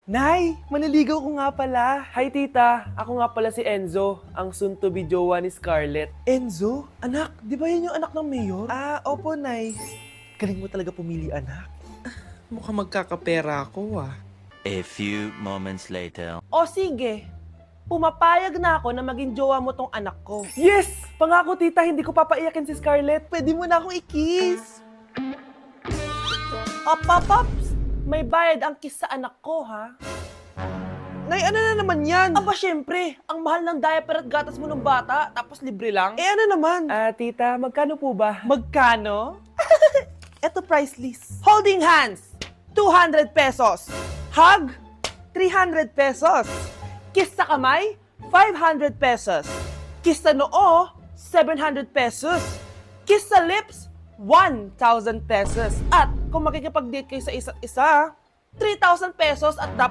Nay, maniligaw ko nga pala. Hi tita, ako nga pala si Enzo, ang soon-to-be jowa ni Scarlett. Enzo? Anak, di ba yan yung anak ng mayor? Opo, Nay. Galing mo talaga pumili, anak. Mukhang magkakapera ako A few moments later. O sige, pumapayag na ako na maging jowa mo tong anak ko. Yes! Pangako tita, hindi ko papaiyakin si Scarlett. Pwede mo na akong i-kiss. Paps, may bayad ang kiss sa anak ko, ha? Nay, ano na naman yan? Aba, syempre, ang mahal ng diaper at gatas mo ng bata, tapos libre lang. Ano naman? Tita, magkano po ba? Magkano? Eto price list. Holding hands, 200 pesos. Hug, 300 pesos. Kiss sa kamay, 500 pesos. Kiss sa noo, 700 pesos. Kiss sa lips, 1,000 pesos. At kung makikipag-date kayo sa isa't isa, 3,000 pesos at